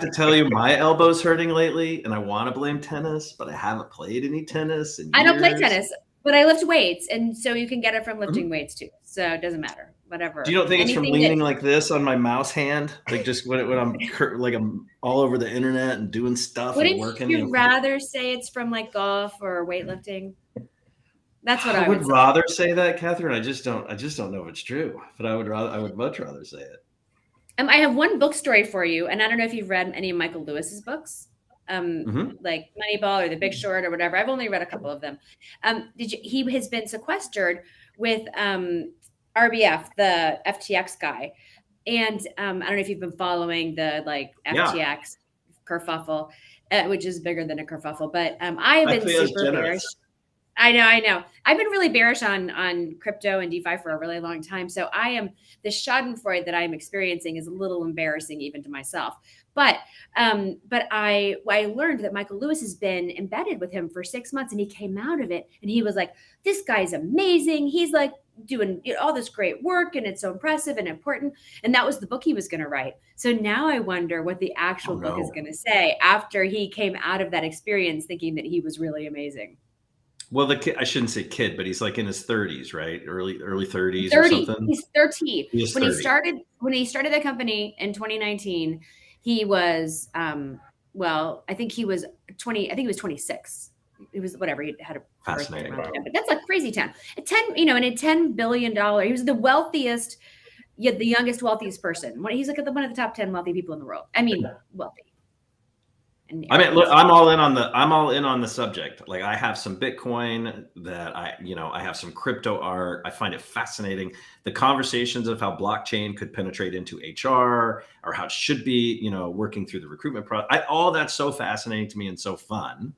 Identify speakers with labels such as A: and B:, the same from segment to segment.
A: to tell you my elbow's hurting lately, and I want to blame tennis, but I haven't played any tennis in years.
B: I don't play tennis, but I lift weights, and so you can get it from lifting weights too. So it doesn't matter, whatever.
A: Do you don't think it's from leaning like this on my mouse hand, like just when I'm all over the internet and doing stuff and working?
B: Wouldn't you rather say it's from like golf or weightlifting? That's what I would
A: rather say that, Kathryn. I just don't know if it's true, but I would much rather say it.
B: I have one book story for you, and I don't know if you've read any of Michael Lewis's books, like Moneyball or The Big Short or whatever. I've only read a couple of them. He has been sequestered with RBF, the FTX guy, and I don't know if you've been following the FTX kerfuffle, which is bigger than a kerfuffle. But I have been super bearish. I know. I've been really bearish on crypto and DeFi for a really long time. So the schadenfreude that I'm experiencing is a little embarrassing even to myself. But I learned that Michael Lewis has been embedded with him for 6 months, and he came out of it and he was like, this guy's amazing. He's like doing all this great work, and it's so impressive and important. And that was the book he was going to write. So now I wonder what the actual book is going to say after he came out of that experience thinking that he was really amazing.
A: Well, I shouldn't say kid, but he's like in his 30s, right? Early 30s or something.
B: He's 30. When he started the company in 2019, he was I think he was 20. I think he was 26. It was whatever. He had a
A: fascinating,
B: but that's like crazy town. In a $10 billion, he was the wealthiest, yet the youngest, wealthiest person. He's like one of the top 10 wealthy people in the world. I mean, wealthy.
A: Look, I'm all in on the subject. Like, I have some Bitcoin that I have some crypto art. I find it fascinating. The conversations of how blockchain could penetrate into HR, or how it should be, working through the recruitment process. All that's so fascinating to me and so fun.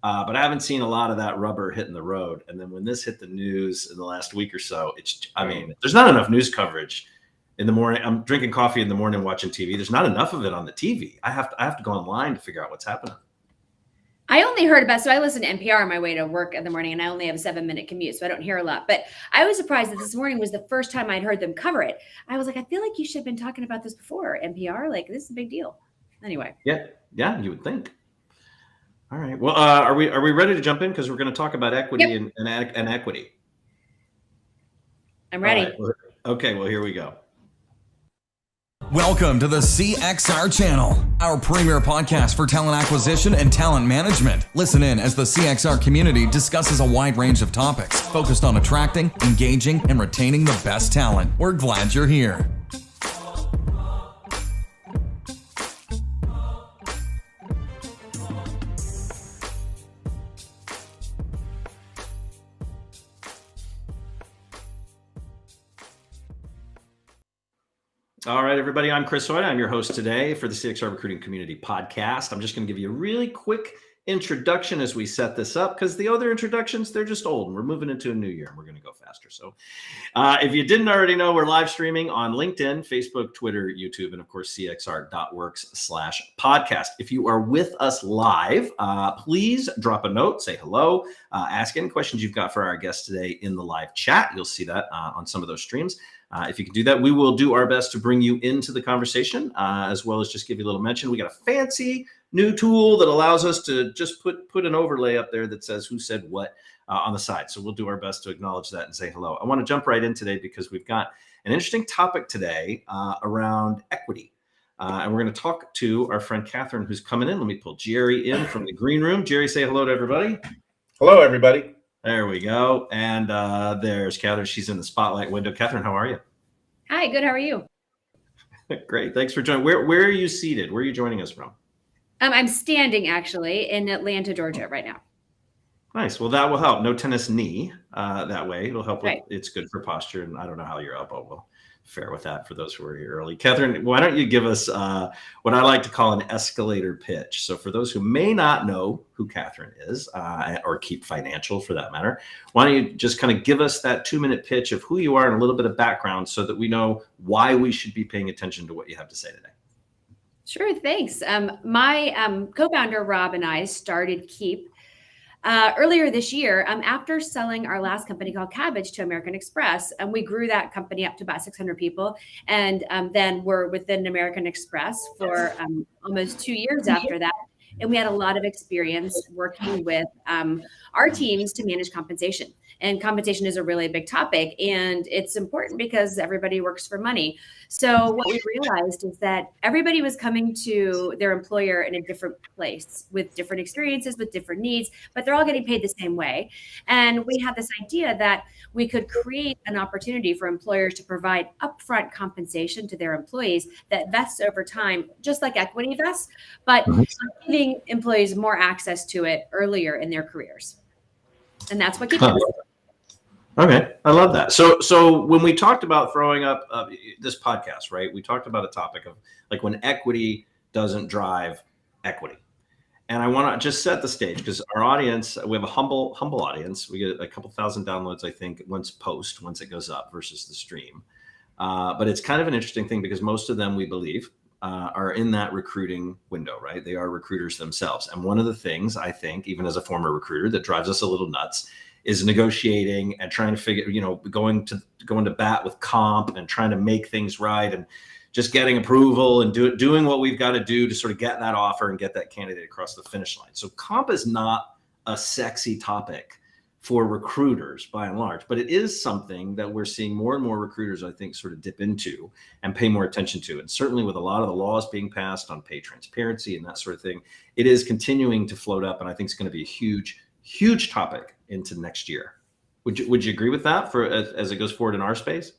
A: But I haven't seen a lot of that rubber hitting the road. And then when this hit the news in the last week or so, there's not enough news coverage. In the morning, I'm drinking coffee in the morning, watching TV. There's not enough of it on the TV. I have to go online to figure out what's happening.
B: I only heard so I listen to NPR on my way to work in the morning, and I only have a 7-minute commute, so I don't hear a lot. But I was surprised that this morning was the first time I'd heard them cover it. I was like, I feel like you should have been talking about this before, NPR. Like, this is a big deal. Anyway.
A: Yeah, you would think. All right. Well, are we ready to jump in? Because we're going to talk about equity and equity.
B: I'm ready.
A: Right. Okay. Well, here we go.
C: Welcome to the CXR channel, our premier podcast for talent acquisition and talent management. Listen in as the CXR community discusses a wide range of topics focused on attracting, engaging, and retaining the best talent. We're glad you're here.
A: All right, everybody. I'm Chris Hoyt. I'm your host today for the CXR Recruiting Community Podcast. I'm just going to give you a really quick introduction as we set this up, because the other introductions, they're just old, and we're moving into a new year and we're going to go faster. So if you didn't already know, we're live streaming on LinkedIn, Facebook, Twitter, YouTube, and of course, cxr.works/podcast. If you are with us live, please drop a note, say hello, ask any questions you've got for our guests today in the live chat. You'll see that on some of those streams. If you can do that, we will do our best to bring you into the conversation, as well as just give you a little mention. We got a fancy new tool that allows us to just put an overlay up there that says who said what on the side. So we'll do our best to acknowledge that and say hello. I want to jump right in today because we've got an interesting topic today around equity. And we're going to talk to our friend Kathryn, who's coming in. Let me pull Jerry in from the green room. Jerry, say hello to everybody.
D: Hello, everybody.
A: There we go. And there's Kathryn. She's in the spotlight window. Kathryn, how are you?
B: Hi, good. How are you?
A: Great. Thanks for joining. Where are you seated? Where are you joining us from?
B: I'm standing actually in Atlanta, Georgia right now.
A: Nice. Well, that will help. No tennis knee that way. It'll help.
B: Right.
A: It's good for posture. And I don't know how your elbow will fare with that for those who are here early. Kathryn, why don't you give us what I like to call an escalator pitch? So for those who may not know who Kathryn is, or Keep Financial for that matter, why don't you just kind of give us that 2-minute pitch of who you are and a little bit of background so that we know why we should be paying attention to what you have to say today.
B: Sure, thanks. My co-founder, Rob, and I started Keep earlier this year, after selling our last company called Cabbage to American Express, and we grew that company up to about 600 people. And then we're within American Express for almost 2 years after that. And we had a lot of experience working with our teams to manage compensation. And compensation is a really big topic. And it's important because everybody works for money. So what we realized is that everybody was coming to their employer in a different place with different experiences, with different needs, but they're all getting paid the same way. And we had this idea that we could create an opportunity for employers to provide upfront compensation to their employees that vests over time, just like equity vests, but giving employees more access to it earlier in their careers. And that's what keeps us.
A: Okay, I love that. So when we talked about throwing up this podcast, right, we talked about a topic of like when equity doesn't drive equity. And I want to just set the stage because our audience, we have a humble audience. We get a couple thousand downloads, I think, once it goes up versus the stream. But it's kind of an interesting thing because most of them, we believe, are in that recruiting window, right? They are recruiters themselves. And one of the things I think, even as a former recruiter, that drives us a little nuts is negotiating and trying to figure, going to bat with comp and trying to make things right and just getting approval and doing what we've got to do to sort of get that offer and get that candidate across the finish line. So comp is not a sexy topic for recruiters by and large, but it is something that we're seeing more and more recruiters, I think, sort of dip into and pay more attention to. And certainly with a lot of the laws being passed on pay transparency and that sort of thing, it is continuing to float up. And I think it's going to be a huge topic into next year. Would you agree with that as it goes forward in our space?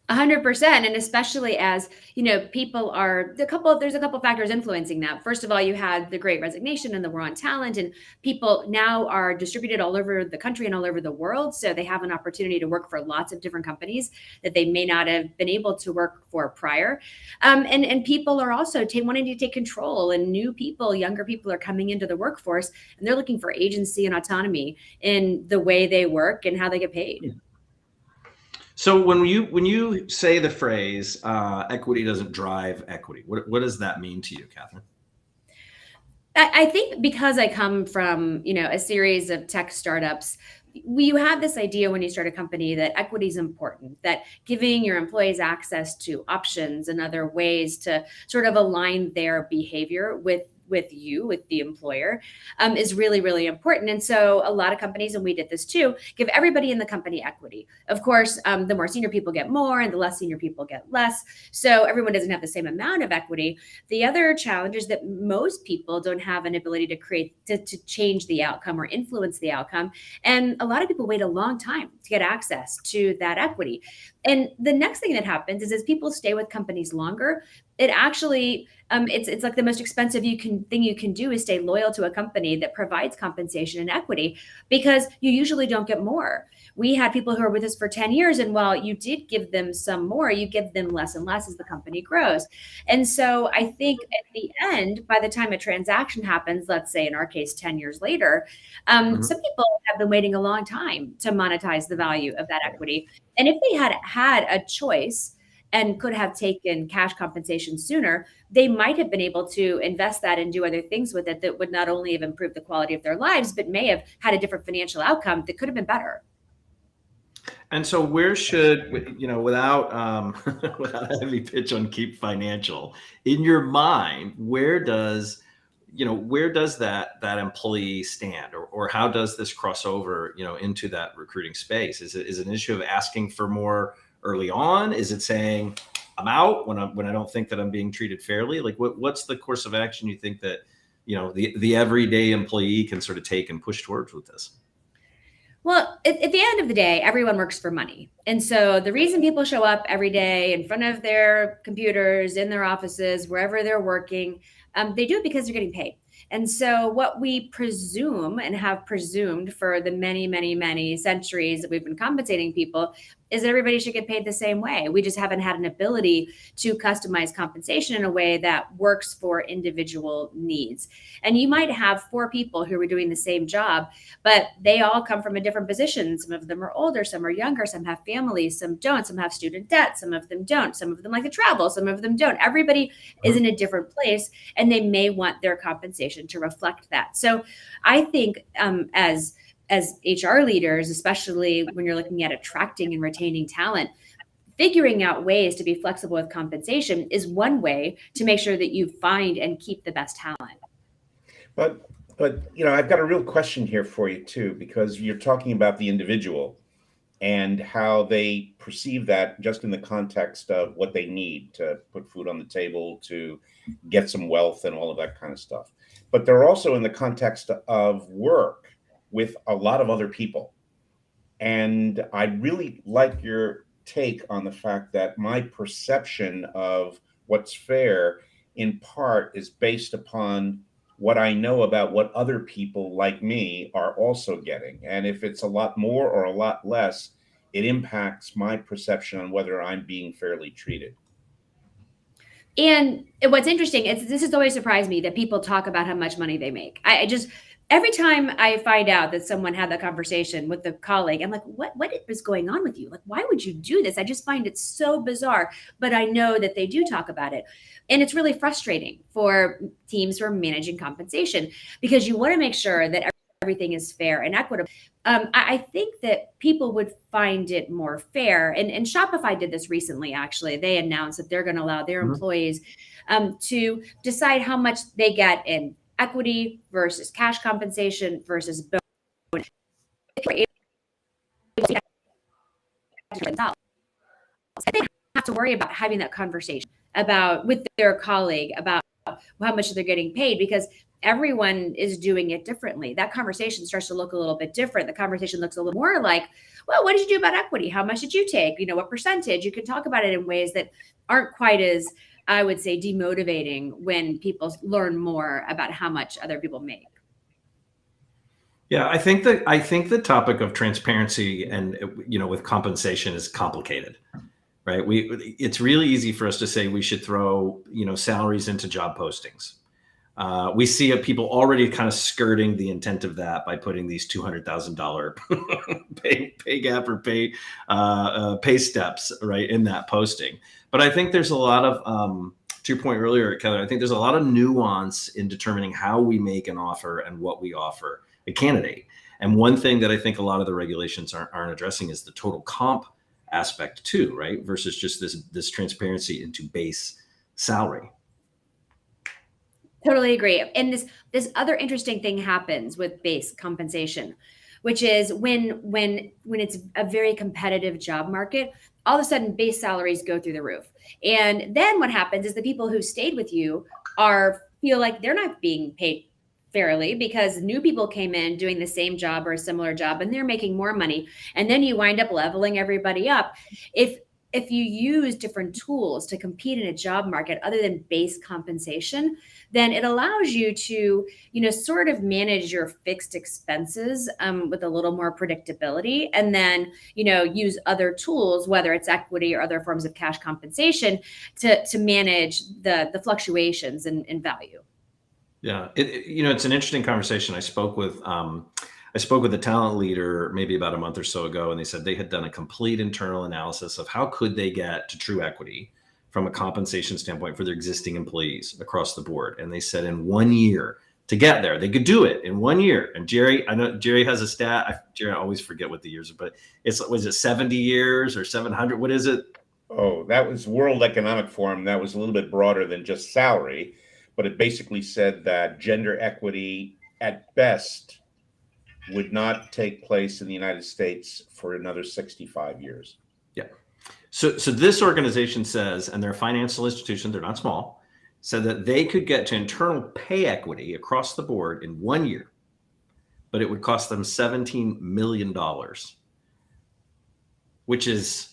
B: 100%. And especially as, there's a couple factors influencing that. First of all, you had the Great Resignation and the war on talent, and people now are distributed all over the country and all over the world. So they have an opportunity to work for lots of different companies that they may not have been able to work for prior. And people are also wanting to take control, and younger people are coming into the workforce, and they're looking for agency and autonomy in the way they work and how they get paid.
A: So when you say the phrase equity doesn't drive equity, what does that mean to you, Kathryn?
B: I think because I come from, a series of tech startups, you have this idea when you start a company that equity is important, that giving your employees access to options and other ways to sort of align their behavior with the employer is really, really important. And so a lot of companies, and we did this too, give everybody in the company equity. Of course, the more senior people get more and the less senior people get less. So everyone doesn't have the same amount of equity. The other challenge is that most people don't have an ability to change the outcome or influence the outcome. And a lot of people wait a long time to get access to that equity. And the next thing that happens is as people stay with companies longer, it actually it's like the most expensive thing you can do is stay loyal to a company that provides compensation and equity, because you usually don't get more. We had people who are with us for 10 years, and while you did give them some more, you give them less and less as the company grows. And so I think at the end, by the time a transaction happens, let's say in our case 10 years later, some people have been waiting a long time to monetize the value of that equity. And if they had a choice and could have taken cash compensation sooner, they might have been able to invest that and do other things with it that would not only have improved the quality of their lives, but may have had a different financial outcome that could have been better.
A: And so where should, without a heavy pitch on Keep Financial, in your mind, where does that employee stand, or how does this cross over, into that recruiting space? Is it an issue of asking for more early on? Is it saying I'm out when I don't think that I'm being treated fairly? Like what's the course of action you think that, the everyday employee can sort of take and push towards with this?
B: Well, at the end of the day, everyone works for money. And so the reason people show up every day in front of their computers, in their offices, wherever they're working, they do it because they're getting paid. And so what we presume and have presumed for the many, many, many centuries that we've been compensating people is that everybody should get paid the same way. We just haven't had an ability to customize compensation in a way that works for individual needs. And you might have 4 people who are doing the same job, but they all come from a different position. Some of them are older, some are younger, some have families, some don't, some have student debt, some of them don't, some of them like to travel, some of them don't. Everybody is in a different place, and they may want their compensation compensation to reflect that. So I think as HR leaders, especially when you're looking at attracting and retaining talent, figuring out ways to be flexible with compensation is one way to make sure that you find and keep the best talent.
D: But I've got a real question here for you too, because you're talking about the individual and how they perceive that just in the context of what they need to put food on the table, to get some wealth and all of that kind of stuff. But they're also in the context of work with a lot of other people. And I'd really like your take on the fact that my perception of what's fair in part is based upon what I know about what other people like me are also getting. And if it's a lot more or a lot less, it impacts my perception on whether I'm being fairly treated.
B: And what's interesting is this has always surprised me that people talk about how much money they make. I just, every time I find out that someone had that conversation with a colleague, I'm like, what is going on with you? Like, why would you do this? I just find it so bizarre, but I know that they do talk about it. And it's really frustrating for teams who are managing compensation, because you want to make sure that everything is fair and equitable. I think that people would find it more fair. And Shopify did this recently, actually. They announced that they're going to allow their employees to decide how much they get in equity versus cash compensation versus bonus. They don't have to worry about having that conversation with their colleague about how much they're getting paid, because everyone is doing it differently. That conversation starts to look a little bit different. The conversation looks a little more like, well, what did you do about equity? How much did you take? What percentage? You can talk about it in ways that aren't quite as, I would say, demotivating when people learn more about how much other people make.
A: Yeah, I think the topic of transparency and with compensation is complicated, right? It's really easy for us to say we should throw salaries into job postings. We see people already kind of skirting the intent of that by putting these $200,000 pay gap or pay steps right in that posting. But I think there's a lot of, to your point earlier, Kathryn, I think there's a lot of nuance in determining how we make an offer and what we offer a candidate. And one thing that I think a lot of the regulations aren't addressing is the total comp aspect too, right? Versus just this transparency into base salary.
B: Totally agree. And this other interesting thing happens with base compensation, which is when it's a very competitive job market, all of a sudden base salaries go through the roof. And then what happens is the people who stayed with you feel like they're not being paid fairly because new people came in doing the same job or a similar job and they're making more money. And then you wind up leveling everybody up. If you use different tools to compete in a job market other than base compensation, then it allows you to, sort of manage your fixed expenses with a little more predictability, and then, use other tools, whether it's equity or other forms of cash compensation, to manage the fluctuations in value.
A: Yeah, it's an interesting conversation. I spoke with a talent leader maybe about a month or so ago, and they said they had done a complete internal analysis of how could they get to true equity from a compensation standpoint for their existing employees across the board. And they said in 1 year to get there, they could do it in 1 year. And Jerry, I know Jerry has a stat. I always forget what the years are, but was it 70 years or 700? What is it?
D: Oh, that was World Economic Forum. That was a little bit broader than just salary, but it basically said that gender equity at best would not take place in the United States for another 65 years.
A: Yeah. So this organization says, and they're a financial institution, they're not small, said that they could get to internal pay equity across the board in 1 year, but it would cost them $17 million, which is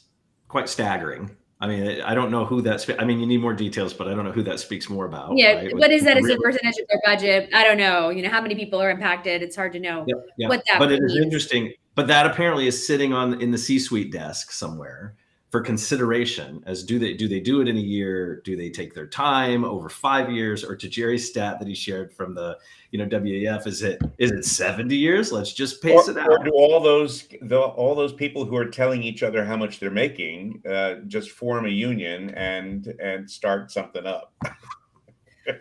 A: quite staggering. I mean, I don't know who that's, you need more details, but I don't know who that speaks more about.
B: Yeah.
A: Right?
B: What is that as a percentage of their budget? I don't know. How many people are impacted? It's hard to know what that
A: But it
B: means.
A: is interesting. But that apparently is sitting in the C-suite desk somewhere for consideration as do they do it in a year? Do they take their time over 5 years? Or to Jerry's stat that he shared from the WAF, is it 70 years? Let's just pace it out.
D: Or do all those people who are telling each other how much they're making just form a union and start something up?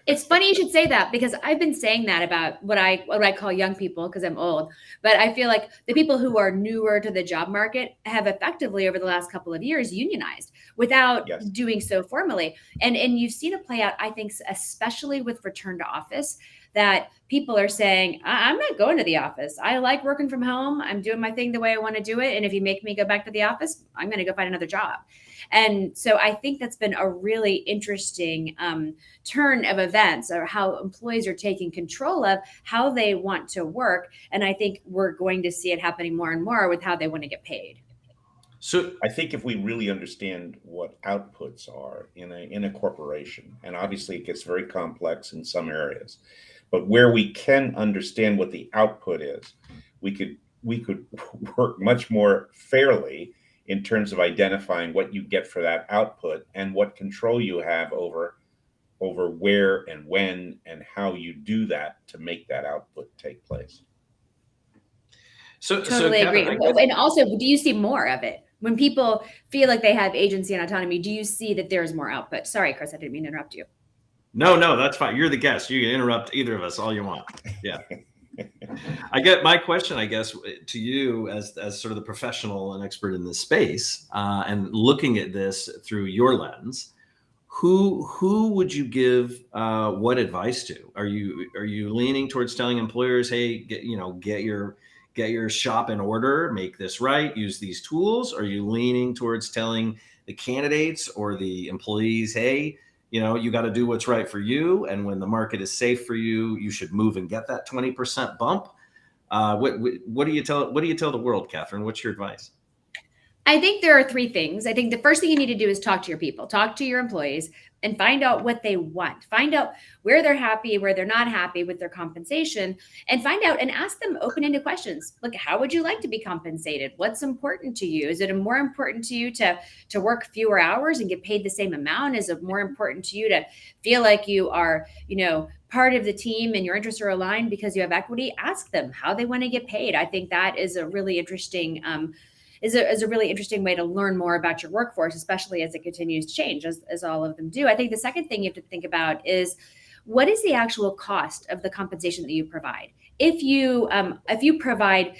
B: It's funny you should say that, because I've been saying that about what I call young people, because I'm old. But I feel like the people who are newer to the job market have effectively over the last couple of years unionized without
D: Yes.
B: doing so formally. And you've seen it play out, I think, especially with return to office, that people are saying, I'm not going to the office. I like working from home. I'm doing my thing the way I want to do it. And if you make me go back to the office, I'm going to go find another job. And so I think that's been a really interesting turn of events, or how employees are taking control of how they want to work. And I think we're going to see it happening more and more with how they want to get paid.
A: So
D: I think if we really understand what outputs are in a corporation, and obviously it gets very complex in some areas, but where we can understand what the output is, we could work much more fairly in terms of identifying what you get for that output and what control you have over where and when and how you do that to make that output take place.
B: Totally agree. And also, do you see more of it? When people feel like they have agency and autonomy, do you see that there's more output? Sorry, Chris, I didn't mean to interrupt you.
A: No, that's fine. You're the guest. You can interrupt either of us all you want. Yeah. I get my question, I guess, to you as sort of the professional and expert in this space, and looking at this through your lens. Who would you give what advice to? Are you leaning towards telling employers, hey, get your shop in order, make this right, use these tools? Or are you leaning towards telling the candidates or the employees, hey, you got to do what's right for you, and when the market is safe for you, you should move and get that 20% bump? What do you tell the world, Kathryn? What's your advice?
B: I think there are three things. I think the first thing you need to do is talk to your people, talk to your employees, and find out what they want. Find out where they're happy, where they're not happy with their compensation, and find out and ask them open-ended questions. Like, how would you like to be compensated? What's important to you? Is it more important to you to work fewer hours and get paid the same amount? Is it more important to you to feel like you are, part of the team and your interests are aligned because you have equity? Ask them how they want to get paid. I think that is a really interesting is a really interesting way to learn more about your workforce, especially as it continues to change, as all of them do. I think the second thing you have to think about is, what is the actual cost of the compensation that you provide? If you provide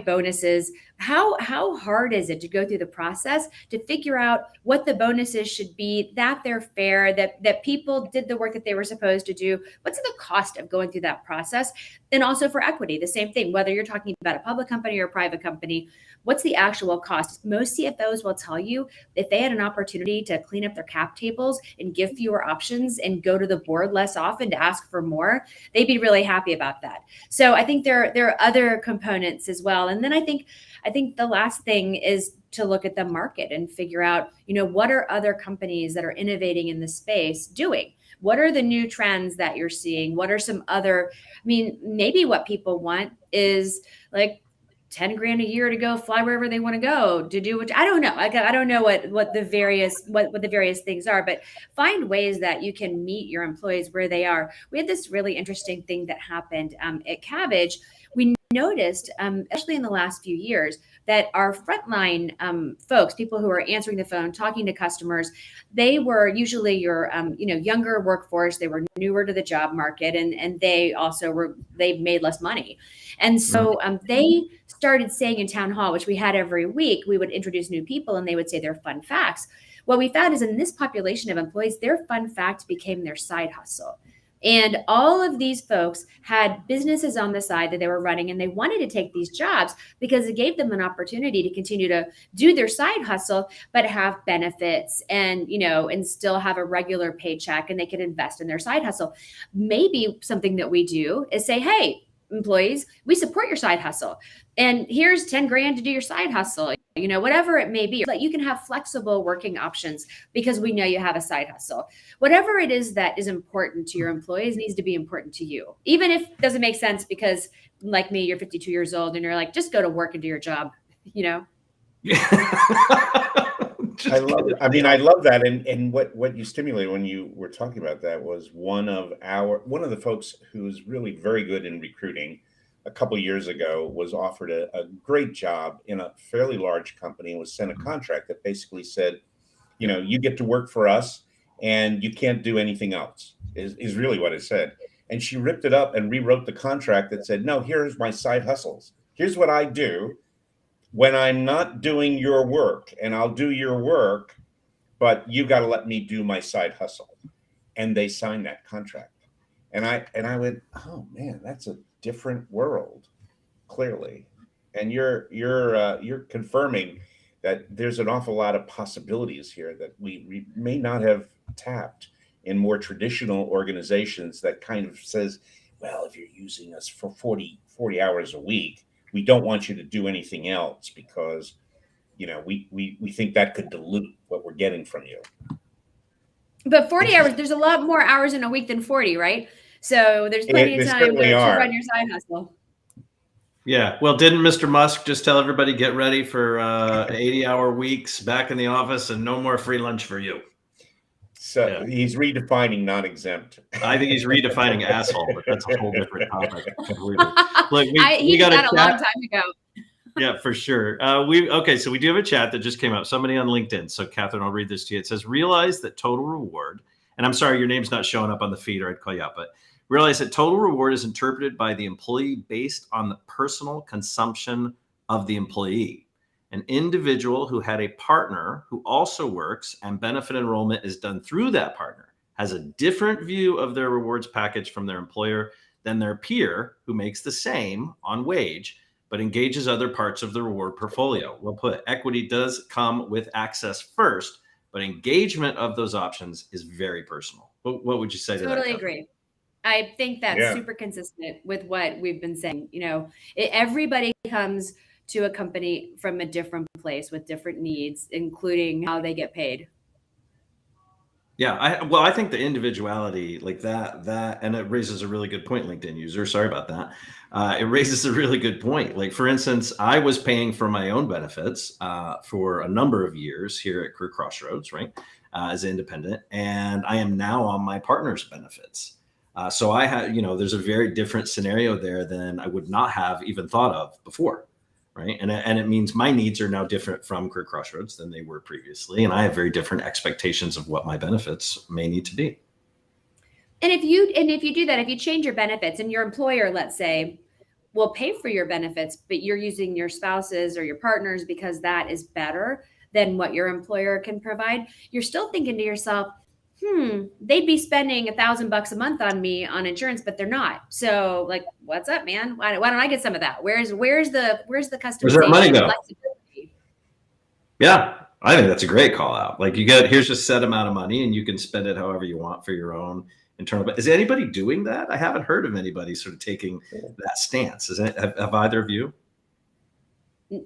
B: bonuses, how hard is it to go through the process to figure out what the bonuses should be, that they're fair, that people did the work that they were supposed to do? What's the cost of going through that process? And also for equity, the same thing, whether you're talking about a public company or a private company, what's the actual cost? Most CFOs will tell you if they had an opportunity to clean up their cap tables and give fewer options and go to the board less often to ask for more, they'd be really happy about that. So I think there are other components as well. And then I think the last thing is to look at the market and figure out, what are other companies that are innovating in this space doing? What are the new trends that you're seeing? What are some other, maybe what people want is like $10,000 a year to go fly wherever they want to go to do, which I don't know. I don't know what the various things are, but find ways that you can meet your employees where they are. We had this really interesting thing that happened at Cabbage. We noticed, especially in the last few years, that our frontline folks, people who are answering the phone, talking to customers, they were usually your younger workforce. They were newer to the job market, and they made less money. And so they started saying in town hall, which we had every week, we would introduce new people and they would say their fun facts. What we found is, in this population of employees, their fun fact became their side hustle. And all of these folks had businesses on the side that they were running, and they wanted to take these jobs because it gave them an opportunity to continue to do their side hustle, but have benefits and still have a regular paycheck, and they could invest in their side hustle. Maybe something that we do is say, hey, employees, we support your side hustle, and here's $10,000 to do your side hustle, whatever it may be. Like, you can have flexible working options because we know you have a side hustle. Whatever it is that is important to your employees needs to be important to you, even if it doesn't make sense because, like me, you're 52 years old and you're like, just go to work and do your job.
D: Yeah. I love that. And what you stimulated when you were talking about that was one of the folks who's really very good in recruiting a couple of years ago was offered a great job in a fairly large company and was sent a contract that basically said, you get to work for us and you can't do anything else, is really what it said. And she ripped it up and rewrote the contract that said, no, here's my side hustles. Here's what I do when I'm not doing your work, and I'll do your work, but you got to let me do my side hustle. And they signed that contract. And I went, oh man, that's a different world, clearly. And you're confirming that there's an awful lot of possibilities here that we may not have tapped in more traditional organizations that kind of says, well, if you're using us for 40 hours a week, we don't want you to do anything else because, we think that could dilute what we're getting from you.
B: But 40 hours, there's a lot more hours in a week than 40, right? So there's plenty of time to run your side hustle.
A: Yeah. Well, didn't Mr. Musk just tell everybody get ready for 80-hour weeks back in the office and no more free lunch for you?
D: So he's redefining non-exempt.
A: I think he's redefining asshole, but that's a whole different topic.
B: Look, he got that a long time ago.
A: Yeah, for sure. So we do have a chat that just came up. Somebody on LinkedIn. So Kathryn, I'll read this to you. It says, realize that total reward, and I'm sorry, your name's not showing up on the feed or I'd call you out, but realize that total reward is interpreted by the employee based on the personal consumption of the employee. An individual who had a partner who also works and benefit enrollment is done through that partner has a different view of their rewards package from their employer than their peer who makes the same on wage but engages other parts of the reward portfolio. Well put. Equity does come with access first, but engagement of those options is very personal. What would you say to that?
B: Totally agree. I think that's super consistent with what we've been saying. Everybody comes to a company from a different place with different needs, including how they get paid.
A: Yeah, I think the individuality like that, and it raises a really good point, LinkedIn user. Sorry about that. It raises a really good point. Like, for instance, I was paying for my own benefits for a number of years here at Career Crossroads, right, as an independent, and I am now on my partner's benefits. So I have, there's a very different scenario there than I would not have even thought of before. Right. And it means my needs are now different from Career Crossroads than they were previously. And I have very different expectations of what my benefits may need to be.
B: And if you do that, if you change your benefits and your employer, let's say, will pay for your benefits, but you're using your spouses or your partners because that is better than what your employer can provide, you're still thinking to yourself, they'd be spending $1,000 a month on me on insurance, but they're not. So, like, what's up, man? Why don't I get some of that? Where's the customization?
A: Where's our money go? Yeah, I think that's a great call out. Like, here's a set amount of money, and you can spend it however you want for your own internal. But is anybody doing that? I haven't heard of anybody sort of taking that stance. Have either of you?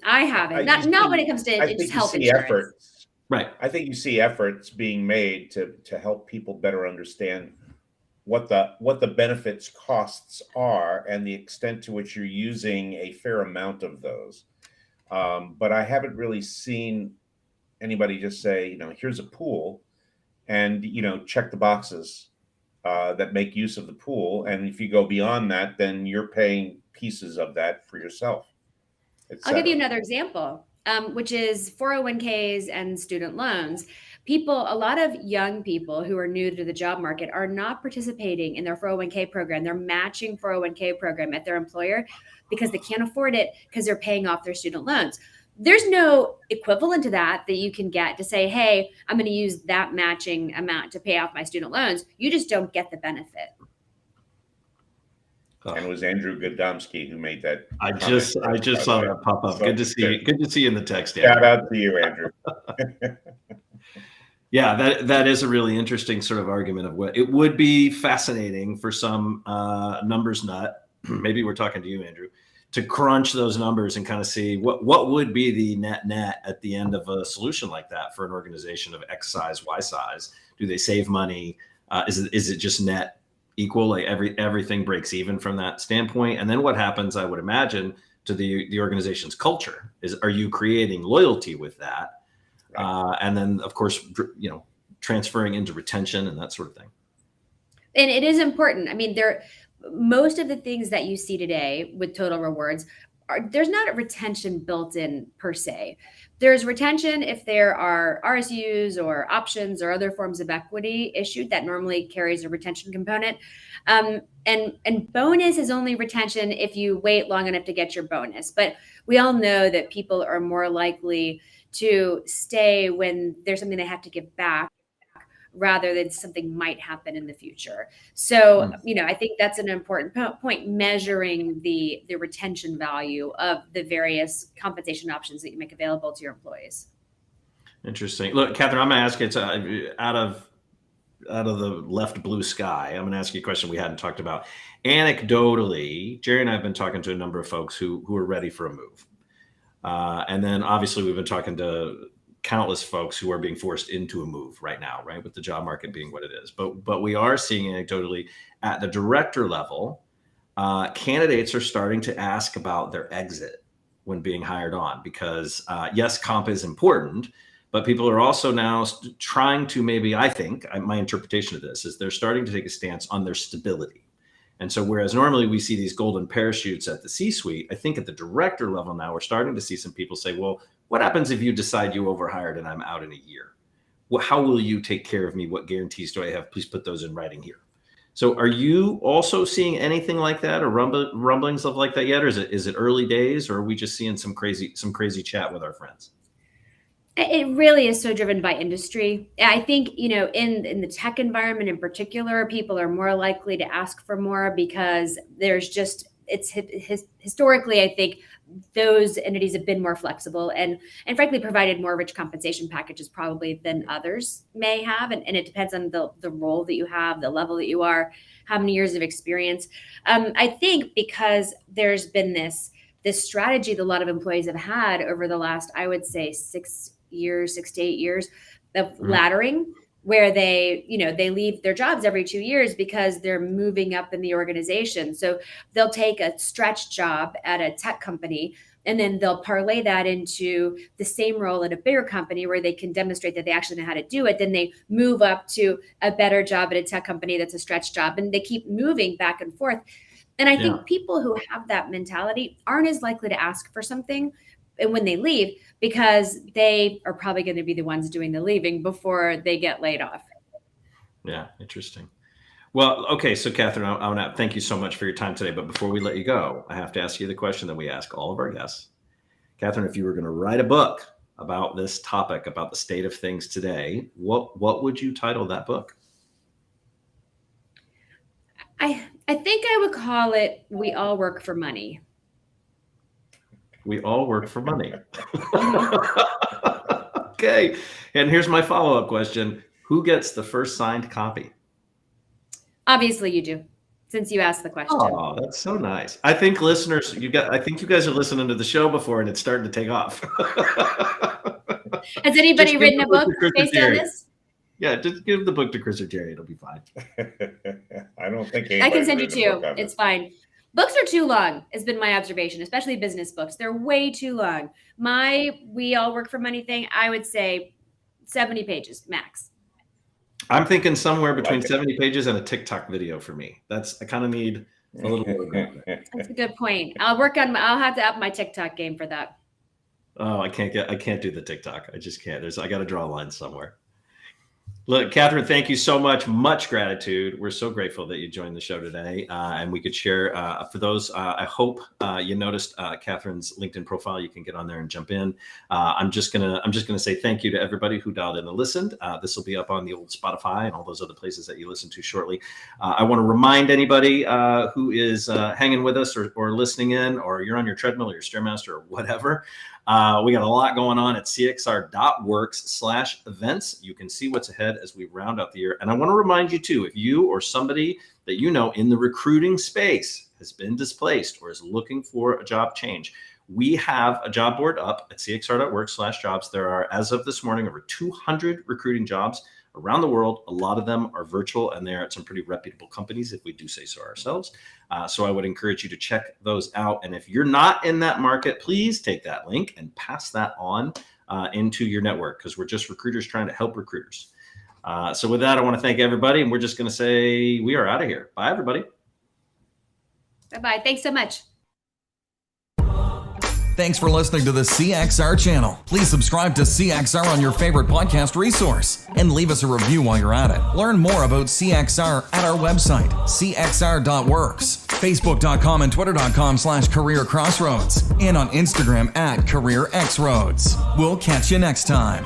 B: I haven't. Not when it comes to just health insurance.
D: Efforts.
A: Right.
D: I think you see efforts being made to help people better understand what the benefits costs are and the extent to which you're using a fair amount of those. But I haven't really seen anybody just say, here's a pool and, check the boxes that make use of the pool. And if you go beyond that, then you're paying pieces of that for yourself.
B: I'll give you another example. Which is 401ks and student loans. A lot of young people who are new to the job market are not participating in their 401k program. They're matching 401k program at their employer because they can't afford it because they're paying off their student loans. There's no equivalent to that you can get to say, hey, I'm going to use that matching amount to pay off my student loans. You just don't get the benefit.
D: And it was Andrew Godomsky who made that.
A: I just saw that pop up. Good to see you. Good to see you in the text.
D: Shout out to you, Andrew.
A: Yeah, that is a really interesting sort of argument of what it would be fascinating for some numbers nut. Maybe we're talking to you, Andrew, to crunch those numbers and kind of see what would be the net at the end of a solution like that for an organization of X size, Y size. Do they save money? Is it just net equal, like everything breaks even from that standpoint? And then what happens, I would imagine, to the organization's culture are you creating loyalty with that? Right. And then of course, transferring into retention and that sort of thing.
B: And it is important. I mean, most of the things that you see today with total rewards there's not a retention built in per se. There's retention if there are RSUs or options or other forms of equity issued that normally carries a retention component. And bonus is only retention if you wait long enough to get your bonus. But we all know that people are more likely to stay when there's something they have to give back rather than something might happen in the future. So, I think that's an important point, measuring the retention value of the various compensation options that you make available to your employees.
A: Interesting. Look, Kathryn, I'm going to ask it out of the left blue sky. I'm going to ask you a question we hadn't talked about. Anecdotally, Jerry and I have been talking to a number of folks who are ready for a move. And then obviously we've been talking to countless folks who are being forced into a move right now, right? With the job market being what it is. But we are seeing anecdotally at the director level, candidates are starting to ask about their exit when being hired on, because yes, comp is important, but people are also now trying to my interpretation of this is they're starting to take a stance on their stability. And so whereas normally we see these golden parachutes at the C-suite, I think at the director level now, we're starting to see some people say, well, what happens if you decide you overhired and I'm out in a year? How will you take care of me? What guarantees do I have? Please put those in writing here. So are you also seeing anything like that or rumblings of like that yet? Or is it early days, or are we just seeing some crazy chat with our friends?
B: It really is so driven by industry. I think, in the tech environment in particular, people are more likely to ask for more because there's just, historically, I think those entities have been more flexible and frankly provided more rich compensation packages probably than others may have. And it depends on the role that you have, the level that you are, how many years of experience. I think because there's been this strategy that a lot of employees have had over the last, I would say 6 to 8 years of laddering, where they leave their jobs every 2 years because they're moving up in the organization. So they'll take a stretch job at a tech company and then they'll parlay that into the same role at a bigger company where they can demonstrate that they actually know how to do it. Then they move up to a better job at a tech company that's a stretch job, and they keep moving back and forth. And I think people who have that mentality aren't as likely to ask for something when they leave, because they are probably going to be the ones doing the leaving before they get laid off.
A: Yeah, interesting. Well, okay. So Kathryn, I want to thank you so much for your time today. But before we let you go, I have to ask you the question that we ask all of our guests. Kathryn, if you were going to write a book about this topic, about the state of things today, what would you title that book?
B: I think I would call it "We All Work for Money."
A: We all work for money. Okay. And here's my follow-up question. Who gets the first signed copy?
B: Obviously you do, since you asked the question.
A: Oh, that's so nice. I think listeners, I think you guys are listening to the show before and it's starting to take off.
B: Has anybody written a book based on this?
A: Yeah, just give the book to Chris or Jerry. It'll be fine.
D: I don't think
B: I can send you two. It's fine. Books are too long, has been my observation, especially business books. They're way too long. My "We All Work for Money" thing, I would say 70 pages max.
A: I'm thinking somewhere between 70 pages and a TikTok video for me. I kind of need a little more.
B: That's a good point. I'll have to up my TikTok game for that.
A: Oh, I can't do the TikTok. I just can't. I got to draw a line somewhere. Look, Kathryn, thank you so much. Much gratitude. We're so grateful that you joined the show today, and we could share. For those, I hope you noticed Kathryn's LinkedIn profile. You can get on there and jump in. I'm just gonna say thank you to everybody who dialed in and listened. This will be up on the old Spotify and all those other places that you listen to shortly. I want to remind anybody who is hanging with us or listening in, or you're on your treadmill or your Stairmaster or whatever. We got a lot going on at cxr.works/events. You can see what's ahead as we round out the year. And I want to remind you too, if you or somebody that you know in the recruiting space has been displaced or is looking for a job change, we have a job board up at cxr.works/jobs. There are, as of this morning, over 200 recruiting jobs around the world. A lot of them are virtual, and they're at some pretty reputable companies, if we do say so ourselves. So I would encourage you to check those out. And if you're not in that market, please take that link and pass that on into your network, because we're just recruiters trying to help recruiters. So with that, I want to thank everybody, and we're just going to say we are out of here. Bye, everybody.
B: Bye-bye. Thanks so much.
C: Thanks for listening to the CXR channel. Please subscribe to CXR on your favorite podcast resource and leave us a review while you're at it. Learn more about CXR at our website, cxr.works, facebook.com and twitter.com/careercrossroads, and on Instagram at careerxroads. We'll catch you next time.